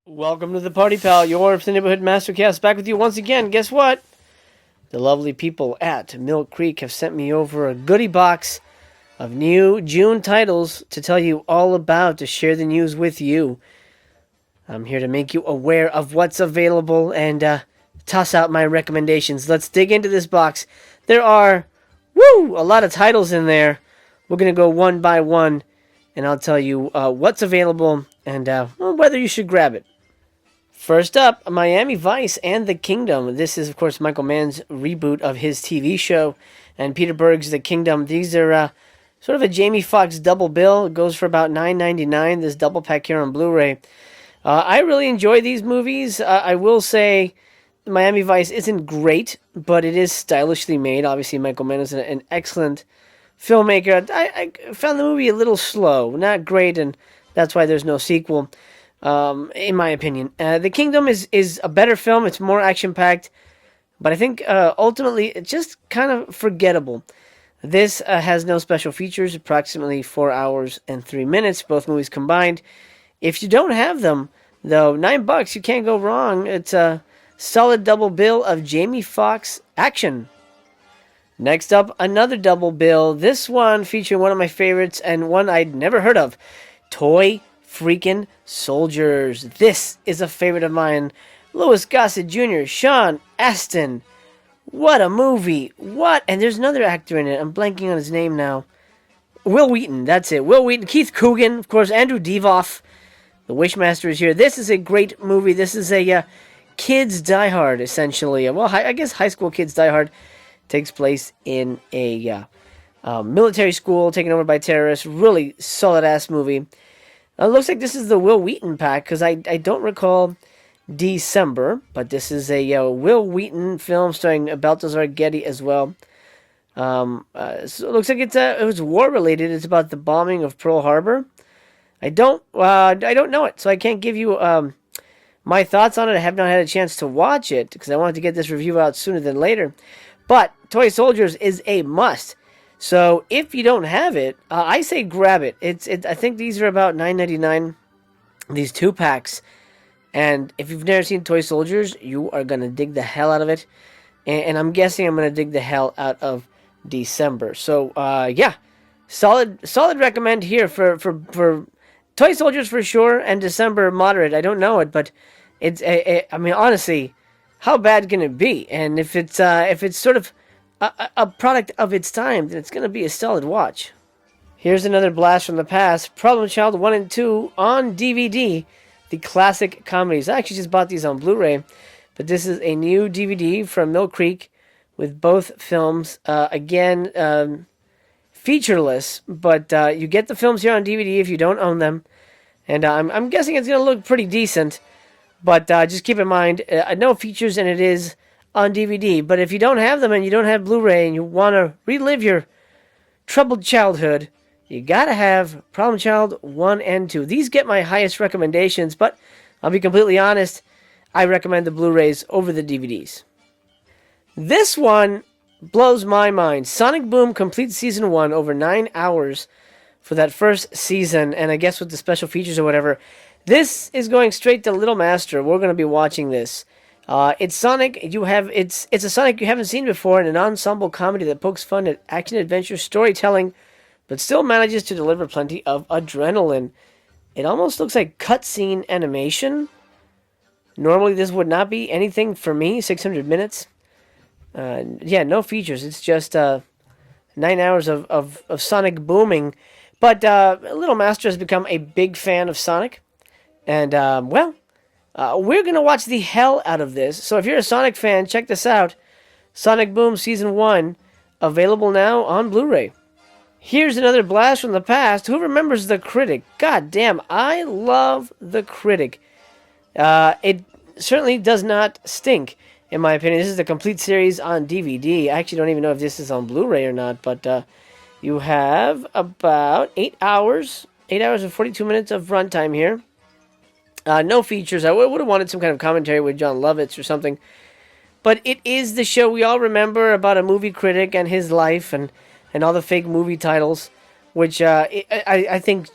Welcome to the party, pal. Your neighborhood mastercast back with you once again. Guess what? The lovely people at Mill Creek have sent me over a goodie box of new June titles to tell you all about, to share the news with you. I'm here to make you aware of what's available and toss out my recommendations. Let's dig into this box. There are, a lot of titles in there. We're going to go one by one, and I'll tell you what's available and whether you should grab it. First up, Miami Vice and The Kingdom. This is, of course, Michael Mann's reboot of his TV show, and Peter Berg's The Kingdom. These are sort of a Jamie Foxx double bill. It goes for about $9.99, this double pack here on Blu-ray. I really enjoy these movies. I will say Miami Vice isn't great, but it is stylishly made. Obviously, Michael Mann is an excellent filmmaker. I found the movie a little slow, not great, and that's why there's no sequel. In my opinion, The Kingdom is a better film. It's more action-packed, but I think ultimately it's just kind of forgettable. This has no special features, approximately 4 hours and 3 minutes, both movies combined. If you don't have them, though, $9, you can't go wrong. It's a solid double bill of Jamie Foxx action. Next up, another double bill. This one featuring one of my favorites and one I'd never heard of, Toy Freaking Soldiers. This is a favorite of mine. Louis Gossett Jr., Sean Astin. What a movie. What? And there's another actor in it. I'm blanking on his name now. Will Wheaton. That's it. Will Wheaton. Keith Coogan. Of course, Andrew Divoff. The Wishmaster is here. This is a great movie. This is a kids Die Hard, essentially. Well, I guess high school kids Die Hard takes place in a military school taken over by terrorists. Really solid-ass movie. It looks like this is the Will Wheaton pack, because I don't recall December, but this is a Will Wheaton film starring Balthazar Getty as well. So it looks like it was war-related. It's about the bombing of Pearl Harbor. I don't know it, so I can't give you my thoughts on it. I have not had a chance to watch it, because I wanted to get this review out sooner than later. But Toy Soldiers is a must. So if you don't have it, I say grab it. I think these are about $9.99, these 2-packs. And if you've never seen Toy Soldiers, you are going to dig the hell out of it. And I'm guessing I'm going to dig the hell out of December. So, yeah, solid recommend here for Toy Soldiers for sure, and December moderate. I don't know it, but I mean, honestly, how bad can it be? And if it's sort of a product of its time, then it's going to be a solid watch. Here's another blast from the past. Problem Child 1 and 2 on DVD. The classic comedies. I actually just bought these on Blu-ray, but this is a new DVD from Mill Creek with both films. Again, featureless, but you get the films here on DVD if you don't own them. And I'm guessing it's going to look pretty decent, but just keep in mind, no features, and it is on DVD. But if you don't have them and you don't have Blu-ray and you want to relive your troubled childhood, you gotta have Problem Child 1 and 2. These get my highest recommendations, but I'll be completely honest, I recommend the Blu-rays over the DVDs. This one blows my mind. Sonic Boom completes Season 1 over 9 hours for that first season, and I guess with the special features or whatever. This is going straight to Little Master. We're going to be watching this. It's Sonic. It's a Sonic you haven't seen before in an ensemble comedy that pokes fun at action-adventure storytelling, but still manages to deliver plenty of adrenaline. It almost looks like cutscene animation. Normally this would not be anything for me, 600 minutes. Yeah, no features. It's just 9 hours of Sonic booming. But Little Master has become a big fan of Sonic. And, we're going to watch the hell out of this. So if you're a Sonic fan, check this out. Sonic Boom Season 1, available now on Blu-ray. Here's another blast from the past. Who remembers The Critic? God damn, I love The Critic. It certainly does not stink, in my opinion. This is the complete series on DVD. I actually don't even know if this is on Blu-ray or not, but you have about 8 hours and 42 minutes of runtime here. No features. I would have wanted some kind of commentary with John Lovitz or something. But it is the show we all remember about a movie critic and his life and all the fake movie titles, which I think...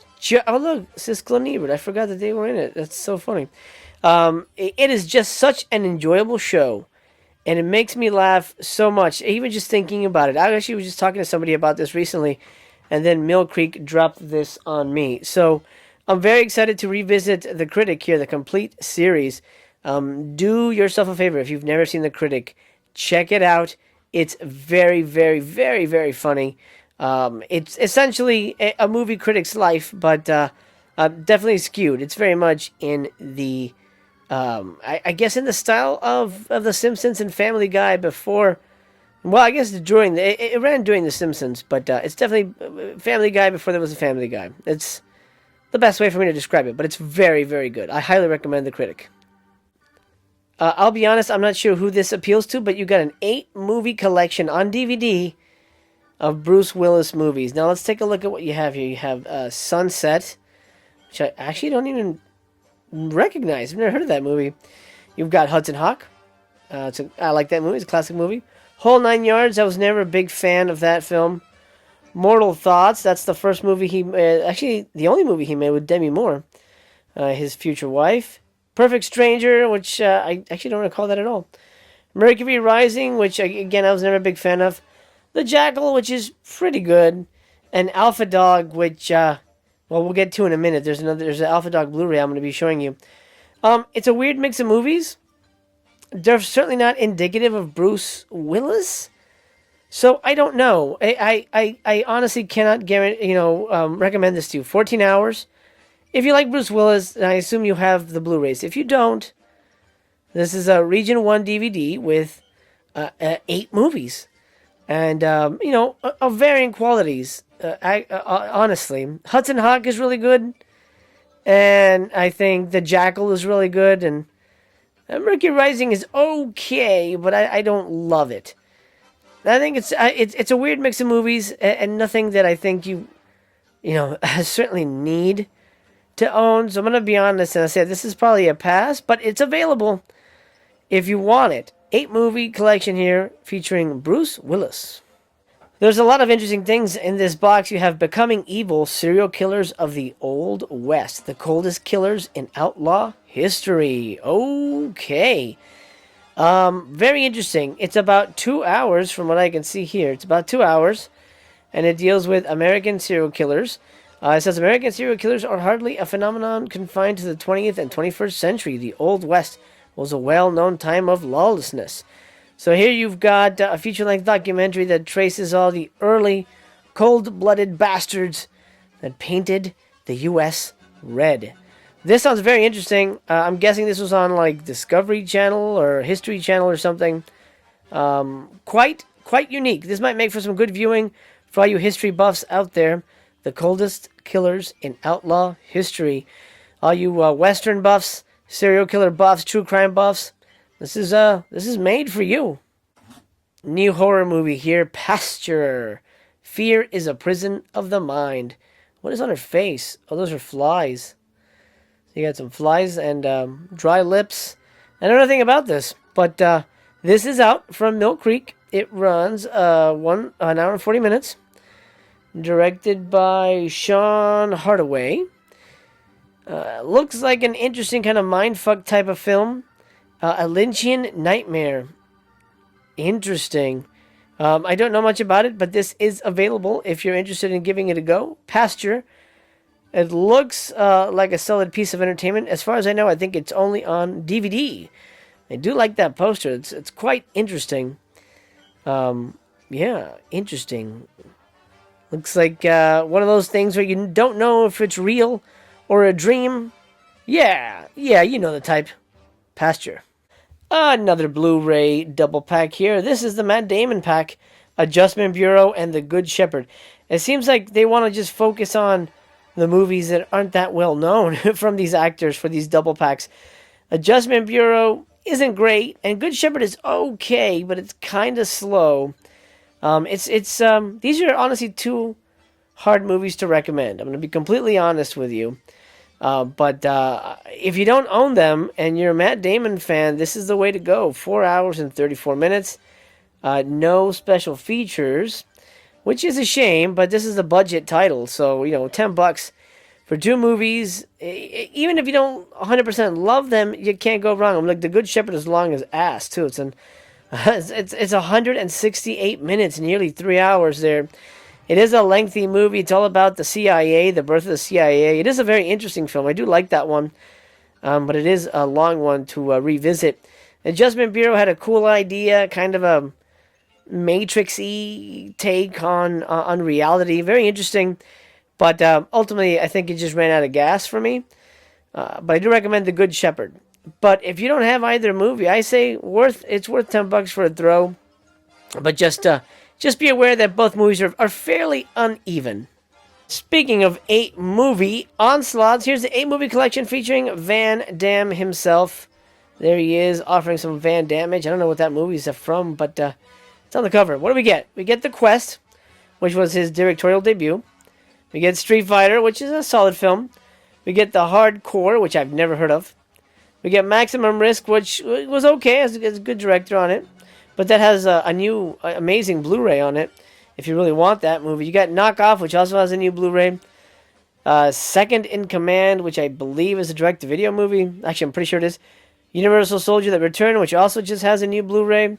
Oh, look, Siskel and Ebert. I forgot that they were in it. That's so funny. It is just such an enjoyable show, and it makes me laugh so much, even just thinking about it. I actually was just talking to somebody about this recently, and then Mill Creek dropped this on me. So I'm very excited to revisit the Critic here, the complete series. Do yourself a favor if you've never seen the Critic, check it out. It's very, very, very, very funny. It's essentially a movie critic's life, but definitely skewed. It's very much in the, I guess, in the style of The Simpsons and Family Guy before. Well, I guess during it ran during The Simpsons, but it's definitely Family Guy before there was a Family Guy. It's the best way for me to describe it, but it's very, very good. I highly recommend the Critic. I'll be honest, I'm not sure who this appeals to, but you got an 8-movie collection on DVD of Bruce Willis movies. Now let's take a look at what you have here. You have Sunset, which I actually don't even recognize. I've never heard of that movie. You've got Hudson Hawk. I like that movie. It's a classic movie. Whole Nine Yards. I was never a big fan of that film. Mortal Thoughts. That's the first movie he actually the only movie he made with Demi Moore, his future wife. Perfect Stranger, which I actually don't recall that at all. Mercury Rising, which again I was never a big fan of. The Jackal, which is pretty good, and Alpha Dog, which we'll get to in a minute. There's an Alpha Dog Blu-ray I'm going to be showing you. It's a weird mix of movies. They're certainly not indicative of Bruce Willis, so I don't know. I honestly cannot guarantee, recommend this to you. 14 hours. If you like Bruce Willis, I assume you have the Blu-rays. If you don't, this is a Region 1 DVD with 8 movies. And, of varying qualities, honestly. Hudson Hawk is really good. And I think The Jackal is really good. And Mercury Rising is okay, but I don't love it. I think it's a weird mix of movies and nothing that I think you certainly need to own. So I'm going to be honest and I say this is probably a pass, but it's available if you want it. 8-movie collection here featuring Bruce Willis. There's a lot of interesting things in this box. You have Becoming Evil, Serial Killers of the Old West, the coldest killers in outlaw history. Okay. Very interesting. It's about 2 hours from what I can see here. It's about 2 hours, and it deals with American serial killers. It says American serial killers are hardly a phenomenon confined to the 20th and 21st century. The Old West was a well-known time of lawlessness. So here you've got a feature-length documentary that traces all the early cold-blooded bastards that painted the U.S. red. This sounds very interesting. I'm guessing this was on like Discovery Channel or History Channel or something. Quite unique. This might make for some good viewing for all you history buffs out there. The coldest killers in outlaw history. All you Western buffs, serial killer buffs, true crime buffs. This is made for you. New horror movie here, Pasture. Fear is a prison of the mind. What is on her face? Oh, those are flies. So you got some flies and dry lips. I don't know anything about this, but this is out from Mill Creek. It runs an hour and 40 minutes. Directed by Sean Hardaway. Looks like an interesting kind of mindfuck type of film. A Lynchian nightmare. Interesting. I don't know much about it, but this is available if you're interested in giving it a go. Pasture. It looks like a solid piece of entertainment. As far as I know, I think it's only on DVD. I do like that poster. It's quite interesting. Yeah, interesting. Looks like one of those things where you don't know if it's real or a dream. Yeah, you know the type. Pasture. Another Blu-ray double pack here. This is the Matt Damon pack. Adjustment Bureau and The Good Shepherd. It seems like they want to just focus on the movies that aren't that well known from these actors for these double packs. Adjustment Bureau isn't great, and Good Shepherd is okay, but it's kind of slow. These are honestly 2 hard movies to recommend. I'm going to be completely honest with you. But if you don't own them and you're a Matt Damon fan, this is the way to go. 4 hours and 34 minutes. No special features, which is a shame, but this is a budget title. So, $10 For two movies, even if you don't 100% love them, you can't go wrong. I'm like, The Good Shepherd is long as ass too. It's 168 minutes, nearly 3 hours there. It is a lengthy movie. It's all about the CIA, the birth of the CIA. It is a very interesting film. I do like that one, but it is a long one to revisit. Adjustment Bureau had a cool idea, kind of a Matrix-y take on reality. Very interesting, but ultimately, I think it just ran out of gas for me. But I do recommend The Good Shepherd. But if you don't have either movie, I say it's worth $10 for a throw. But just be aware that both movies are fairly uneven. Speaking of 8-movie onslaughts, here's the 8-movie collection featuring Van Damme himself. There he is, offering some Van Damage. I don't know what that movie is from, but it's on the cover. What do we get? We get The Quest, which was his directorial debut. We get Street Fighter, which is a solid film. We get The Hardcore, which I've never heard of. We get Maximum Risk, which was okay, has a good director on it. But that has a new, amazing Blu-ray on it, if you really want that movie. You got Knockoff, which also has a new Blu-ray. Second in Command, which I believe is a direct-to-video movie. Actually, I'm pretty sure it is. Universal Soldier: The Return, which also just has a new Blu-ray.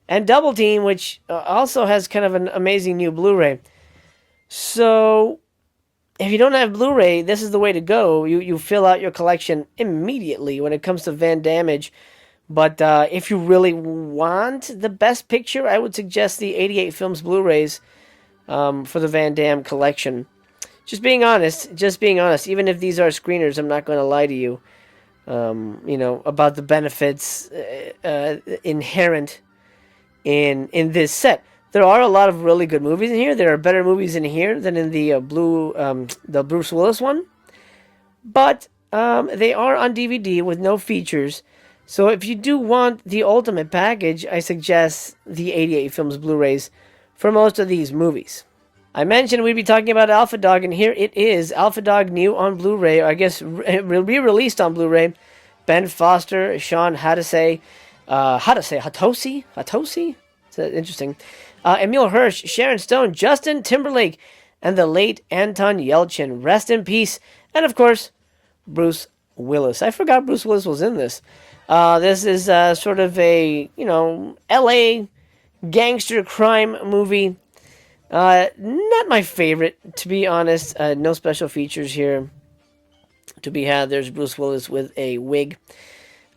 And Double Team, which also has kind of an amazing new Blu-ray. So, if you don't have Blu-ray, this is the way to go. You fill out your collection immediately when it comes to Van Damage. But if you really want the best picture, I would suggest the 88 Films Blu-rays for the Van Damme collection. Just being honest. Even if these are screeners, I'm not going to lie to you. About the benefits inherent in this set. There are a lot of really good movies in here. There are better movies in here than in the the Bruce Willis one. But they are on DVD with no features. So if you do want the ultimate package, I suggest the 88 Films Blu-rays for most of these movies. I mentioned we'd be talking about Alpha Dog, and here it is. Alpha Dog new on Blu-ray, or I guess re-released on Blu-ray. Ben Foster, Sean Hatosi? It's interesting. Emil Hirsch, Sharon Stone, Justin Timberlake, and the late Anton Yelchin. Rest in peace. And of course, Bruce Willis. I forgot Bruce Willis was in this. This is sort of a, L.A. gangster crime movie. Not my favorite, to be honest. No special features here to be had. There's Bruce Willis with a wig.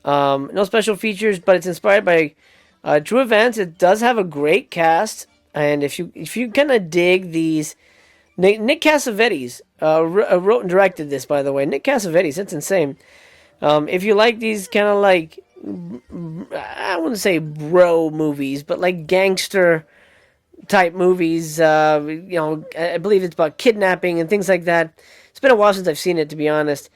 No special features, but it's inspired by true events. It does have a great cast, and if you kind of dig these, Nick Cassavetes wrote and directed this, by the way. Nick Cassavetes, that's insane. If you like these kind of like, I wouldn't say bro movies, but like gangster type movies, I believe it's about kidnapping and things like that. It's been a while since I've seen it, to be honest.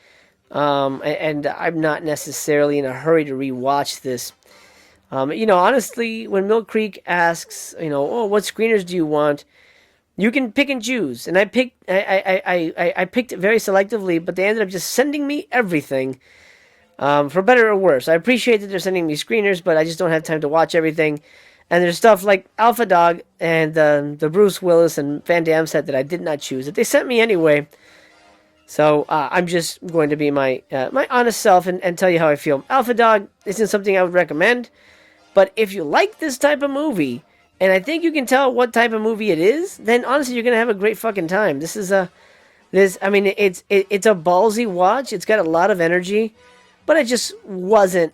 And I'm not necessarily in a hurry to rewatch this. Honestly, when Mill Creek asks, what screeners do you want? You can pick and choose. And I picked it very selectively, but they ended up just sending me everything. For better or worse. I appreciate that they're sending me screeners, but I just don't have time to watch everything. And there's stuff like Alpha Dog and the Bruce Willis and Van Damme set that I did not choose, that they sent me anyway. So I'm just going to be my honest self and tell you how I feel. Alpha Dog isn't something I would recommend, but if you like this type of movie, and I think you can tell what type of movie it is, then honestly you're gonna have a great fucking time. It's a ballsy watch. It's got a lot of energy, but it just wasn't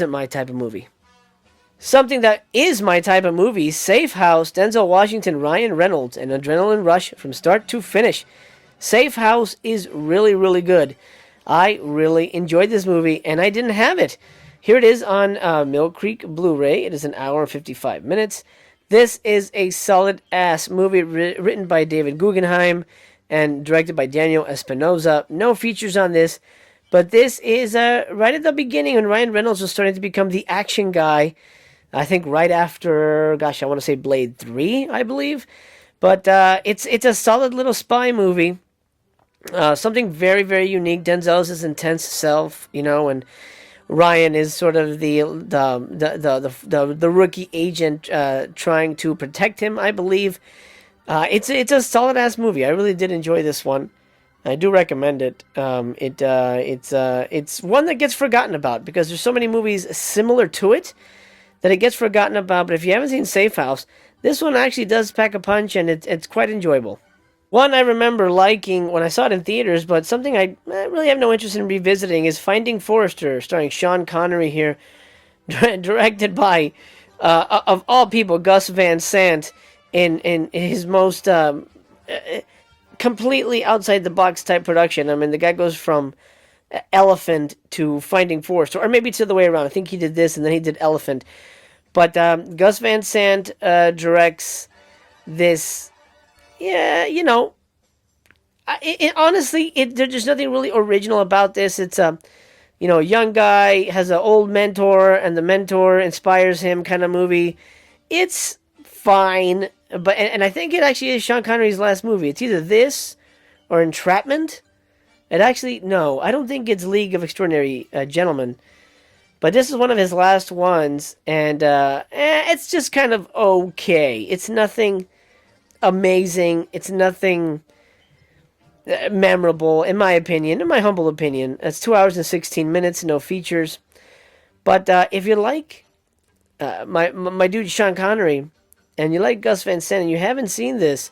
my type of movie. Something that is my type of movie, Safe House, Denzel Washington, Ryan Reynolds, an adrenaline rush from start to finish. Safe House is really, really good. I really enjoyed this movie, and I didn't have it. Here it is on Mill Creek Blu-ray. It is an hour and 55 minutes. This is a solid-ass movie written by David Guggenheim and directed by Daniel Espinosa. No features on this, but this is right at the beginning when Ryan Reynolds was starting to become the action guy. I think right after, I want to say Blade 3, I believe. But it's a solid little spy movie. Something very, very unique. Denzel's his intense self, and Ryan is sort of the rookie agent trying to protect him, I believe. It's a solid ass movie. I really did enjoy this one. I do recommend it. It's one that gets forgotten about because there's so many movies similar to it that it gets forgotten about. But if you haven't seen Safe House, this one actually does pack a punch, and it's quite enjoyable. One I remember liking when I saw it in theaters, but something I really have no interest in revisiting is Finding Forrester, starring Sean Connery here, directed by, of all people, Gus Van Sant, in his most completely outside the box type production. I mean, the guy goes from Elephant to Finding Forrester, or maybe it's the other way around. I think he did this and then he did Elephant. But Gus Van Sant directs this. Yeah, you know, honestly, there's nothing really original about this. It's a young guy has an old mentor, and the mentor inspires him kind of movie. It's fine, but and I think it actually is Sean Connery's last movie. It's either this or Entrapment. It actually, no, I don't think it's League of Extraordinary Gentlemen. But this is one of his last ones, and it's just kind of okay. It's nothing amazing. It's nothing memorable, in my opinion, in my humble opinion. It's 2 hours and 16 minutes, no features. But if you like my dude Sean Connery, and you like Gus Van Sant, and you haven't seen this,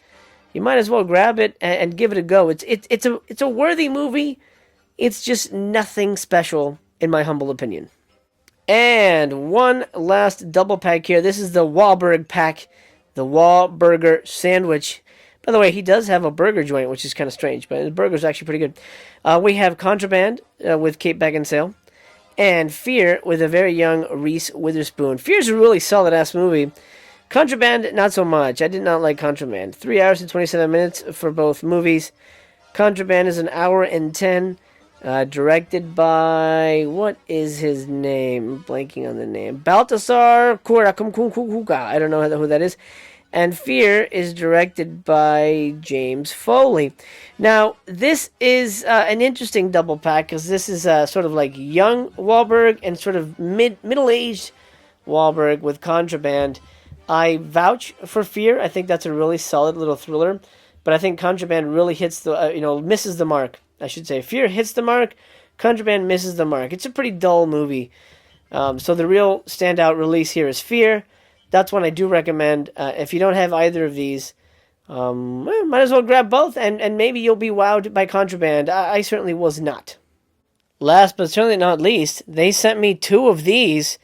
you might as well grab it and give it a go. It's a worthy movie. It's just nothing special, in my humble opinion. And one last double pack here. This is the Wahlberg pack, the Wahlburger sandwich. By the way, he does have a burger joint, which is kind of strange, but his burger's actually pretty good. We have Contraband with Kate Beckinsale, and Fear with a very young Reese Witherspoon. Fear's a really solid-ass movie. Contraband, not so much. I did not like Contraband. 3 hours and 27 minutes for both movies. Contraband is an hour and 10. Directed by, what is his name? I'm blanking on the name. Baltasar Kurakumkukuka. I don't know who that is. And Fear is directed by James Foley. Now, this is an interesting double pack because this is sort of like young Wahlberg and sort of middle-aged Wahlberg with Contraband. I vouch for Fear. I think that's a really solid little thriller. But I think Contraband really hits the, misses the mark. I should say. Fear hits the mark. Contraband misses the mark. It's a pretty dull movie. So the real standout release here is Fear. That's one I do recommend. If you don't have either of these, might as well grab both, and maybe you'll be wowed by Contraband. I certainly was not. Last but certainly not least, they sent me 2 of these.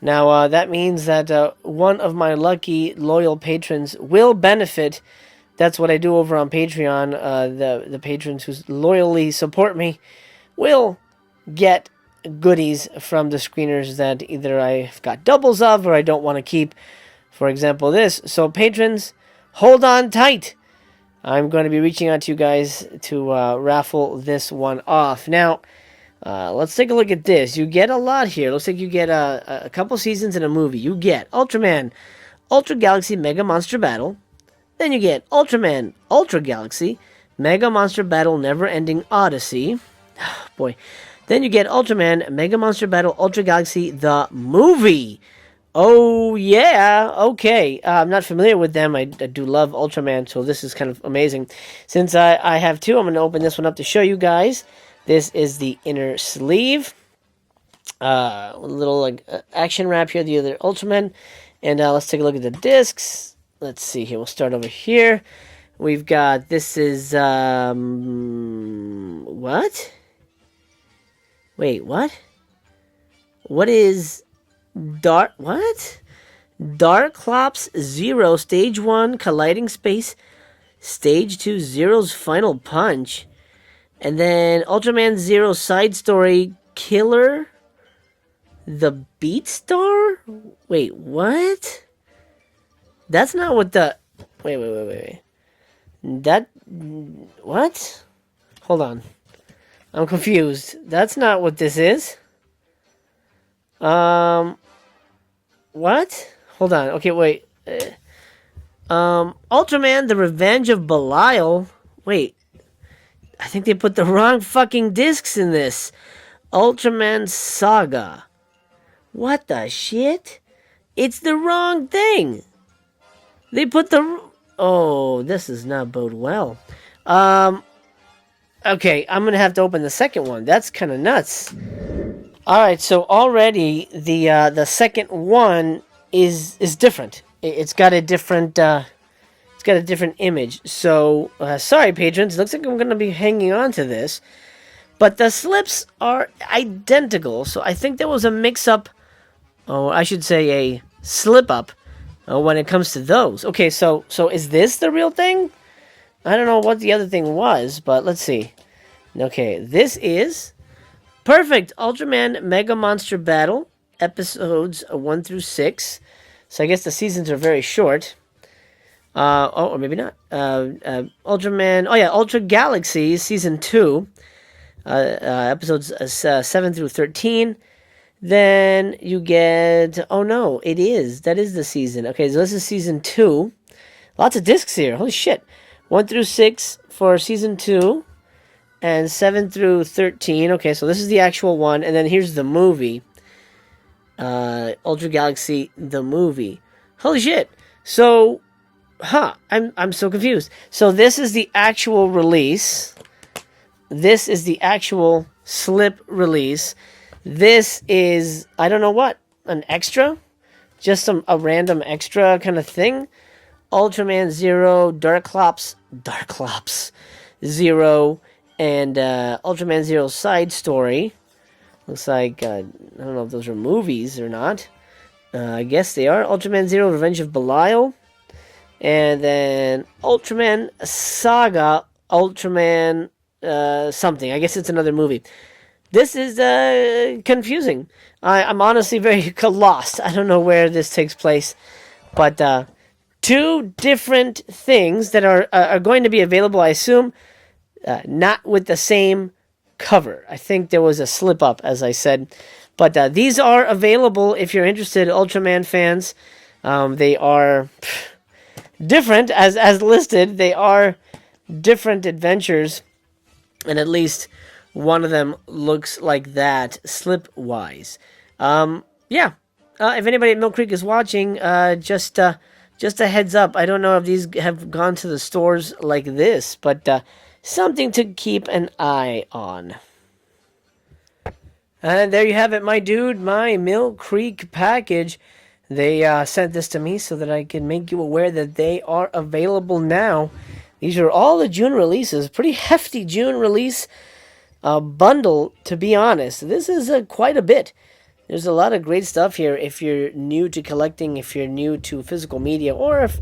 Now, that means that one of my lucky, loyal patrons will benefit. That's what I do over on Patreon. The patrons who loyally support me will get goodies from the screeners that either I've got doubles of or I don't want to keep. For example, this. So, patrons, hold on tight. I'm going to be reaching out to you guys to raffle this one off. Now, let's take a look at this. You get a lot here. Looks like you get a couple seasons in a movie. You get Ultraman, Ultra Galaxy Mega Monster Battle. Then you get Ultraman, Ultra Galaxy, Mega Monster Battle Never Ending Odyssey. Boy. Then you get Ultraman, Mega Monster Battle Ultra Galaxy, the movie. Oh, yeah. Okay. I'm not familiar with them. I do love Ultraman, so this is kind of amazing. Since I have 2, I'm going to open this one up to show you guys. This is the inner sleeve. A little action wrap here, the other Ultraman. And let's take a look at the discs. Let's see here. We'll start over here. We've got, this is, what? Wait, what? What is what? Darklops Zero, Stage 1, Colliding Space, Stage 2, Zero's Final Punch, and then Ultraman Zero Side Story, Killer, the Beatstar? Wait, what? That's not what the... Wait. That... What? Hold on. I'm confused. That's not what this is. What? Hold on. Okay, wait. Ultraman, The Revenge of Belial. Wait. I think they put the wrong fucking discs in this. Ultraman Saga. What the shit? It's the wrong thing. They put the... Oh, this does not bode well. Okay, I'm gonna have to open the second one. That's kind of nuts. All right, so already the second one is different. It's got a different image. So sorry, patrons. Looks like I'm gonna be hanging on to this, but the slips are identical. So I think there was a mix-up. Oh, I should say a slip-up when it comes to those. Okay, so is this the real thing? I don't know what the other thing was, but let's see. Okay, this is perfect. Ultraman Mega Monster Battle, episodes 1 through 6. So I guess the seasons are very short. Or maybe not. Ultraman. Oh yeah, Ultra Galaxy season 2, episodes 7 through 13. Then you get. Oh no, that is the season. Okay, so this is season 2. Lots of discs here. Holy shit. 1 through 6 for season 2. And 7 through 13. Okay, so this is the actual one. And then here's the movie. Ultra Galaxy, the movie. Holy shit. So, I'm so confused. So this is the actual release. This is the actual slip release. This is, I don't know what, an extra? Just a random extra kind of thing. Ultraman Zero, Darklops Zero, and Ultraman Zero side story. Looks like, I don't know if those are movies or not. I guess they are. Ultraman Zero, Revenge of Belial. And then Ultraman Saga, Ultraman something. I guess it's another movie. This is confusing. I'm honestly very lost. I don't know where this takes place. But two different things that are going to be available, I assume, not with the same cover. I think there was a slip up, as I said. But these are available if you're interested, Ultraman fans. They are different, as listed. They are different adventures. And at least one of them looks like that, slip-wise. Yeah. If anybody at Mill Creek is watching, just a heads up. I don't know if these have gone to the stores like this, but something to keep an eye on. And there you have it, my dude, my Mill Creek package. They sent this to me so that I can make you aware that they are available now. These are all the June releases. Pretty hefty June release bundle, to be honest. This is quite a bit. There's a lot of great stuff here if you're new to collecting, if you're new to physical media, or if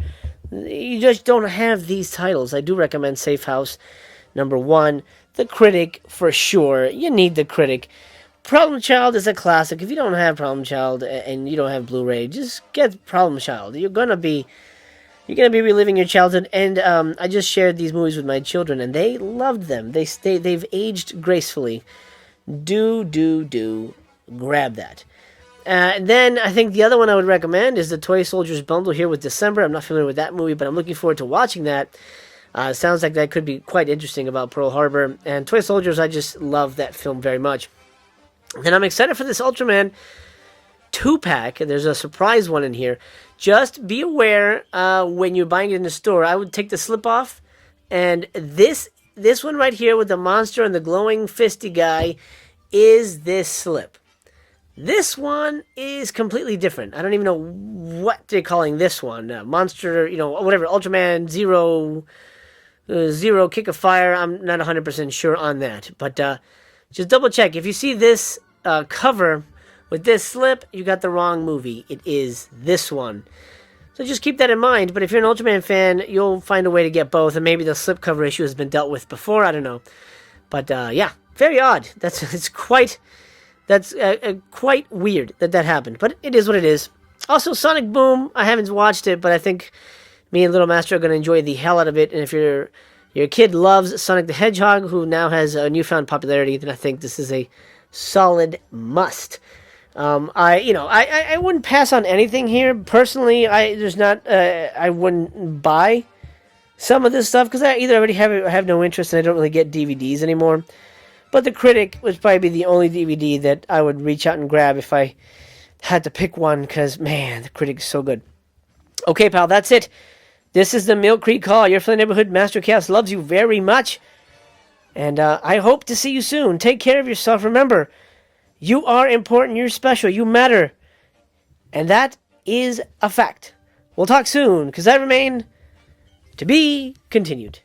you just don't have these titles. I do recommend Safe House #1. The Critic, for sure. You need the Critic. Problem Child is a classic. If you don't have Problem Child and you don't have Blu-ray, just get Problem Child. You're gonna be reliving your childhood. And I just shared these movies with my children, and they loved them. They've aged gracefully. Do grab that. Then I think the other one I would recommend is the Toy Soldiers bundle here with December. I'm not familiar with that movie, but I'm looking forward to watching that. Sounds like that could be quite interesting about Pearl Harbor. And Toy Soldiers, I just love that film very much. And I'm excited for this Ultraman 2-pack. There's a surprise one in here. Just be aware when you're buying it in the store. I would take the slip off. And this one right here with the monster and the glowing fisty guy is this slip. This one is completely different. I don't even know what they're calling this one. Monster, whatever. Ultraman Zero Kick of Fire. I'm not 100% sure on that. But just double check. If you see this cover with this slip, you got the wrong movie. It is this one. So just keep that in mind. But if you're an Ultraman fan, you'll find a way to get both. And maybe the slip cover issue has been dealt with before. I don't know. But yeah, very odd. It's quite weird that happened. But it is what it is. Also, Sonic Boom. I haven't watched it, but I think me and Little Master are going to enjoy the hell out of it. And if your kid loves Sonic the Hedgehog, who now has a newfound popularity, then I think this is a solid must. I wouldn't pass on anything here. Personally, I wouldn't buy some of this stuff because I either already have no interest and I don't really get DVDs anymore. But the Critic would probably be the only DVD that I would reach out and grab if I had to pick one because, man, the Critic is so good. Okay, pal, that's it. This is the Mill Creek Call. Your friendly neighborhood Master Chaos loves you very much. And I hope to see you soon. Take care of yourself. Remember, you are important. You're special. You matter. And that is a fact. We'll talk soon, because I remain to be continued.